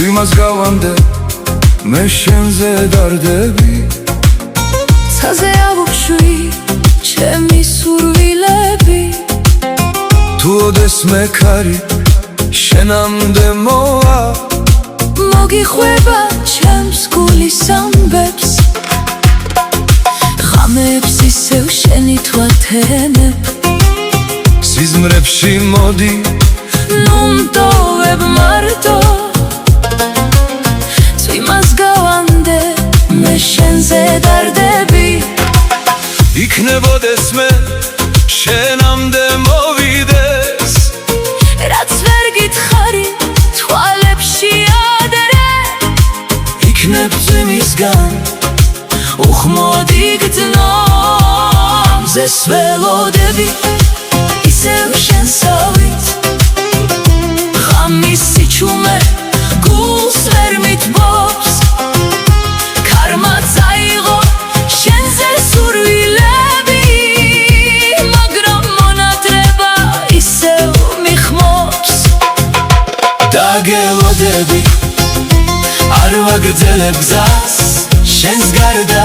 Imaz gavande me shenze dardebi Tsaze avukshui chemi survilebi Tu odes me kari shenamde moa Mogikhveba chems gulis ambebs Khamebs isev sheni tvatheneb Sizmrebshi modi Numtoveb marto Shenze dardebi Iknebodes me shenamde movides Rats ver gitkhari tvalepshi adere Ikneb zemizgan ukhmodi gtnom Zes velodebi isev shen savit Khamis sichume guls vermit bobs Gelodები არ ვაგრძელებ გზას შენს გარდა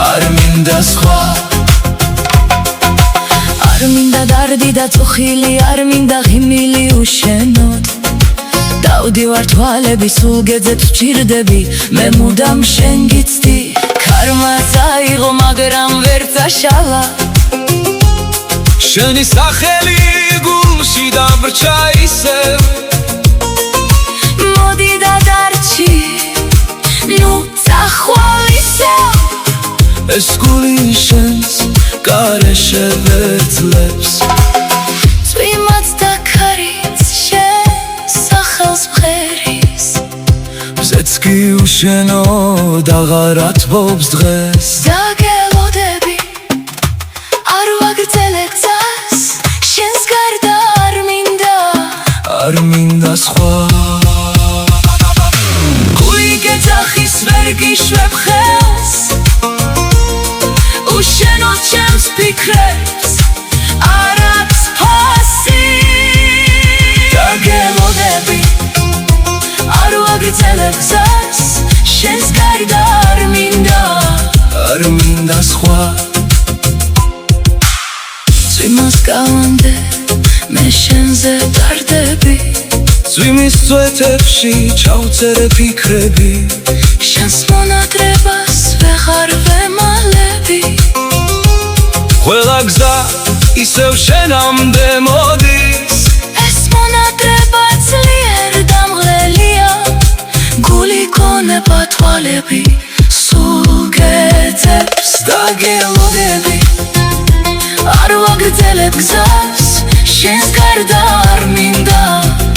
არ მინდა სხვა არ მინდა დარდი და წუხილი არ მინდა ღიმილი უშენოდ დავდივარ თვალები სულ გეძებს ვჭირდები მე მუდამ შენ გიცდი ქარმა წაიღო მაგრამ ვერ წაშალა შენი სახელი გულში დამრჩა ისევ მოდი და დარჩი ნუ წახვალ ისევ ეს გული შენს გარეშე ვერძლებს წვიმაც და ქარიც შენს სახელს მღერის მზეც კი უშენოდ აღარ ათბობს დღეს დაგელოდები არ ვაგრძელებ გზას შენს გარდა არ მინდა სხვა გული გეძახის ვერ გიშვებ ხელს უშენოდ ჩემს ფიქრებს არ აქვს ფასი დაგელოდები არ ვაგრძელებ გზას შენს გარდა არ მინდა სხვა წვიმას გავამდე მე შენზე დარდები წვიმის წვეთებში ჩავწერე ფიქრები შენს მონატრებას ვეღარ ვემალები ყველა გზა ისევ შენამდე მოდის ეს მონატრება ძლიერ დამღლელია გული ქონება თვალები სულ გეძებს დაგელოდები არ ვაგრძელებ გზას შენს გარდა არ მინდა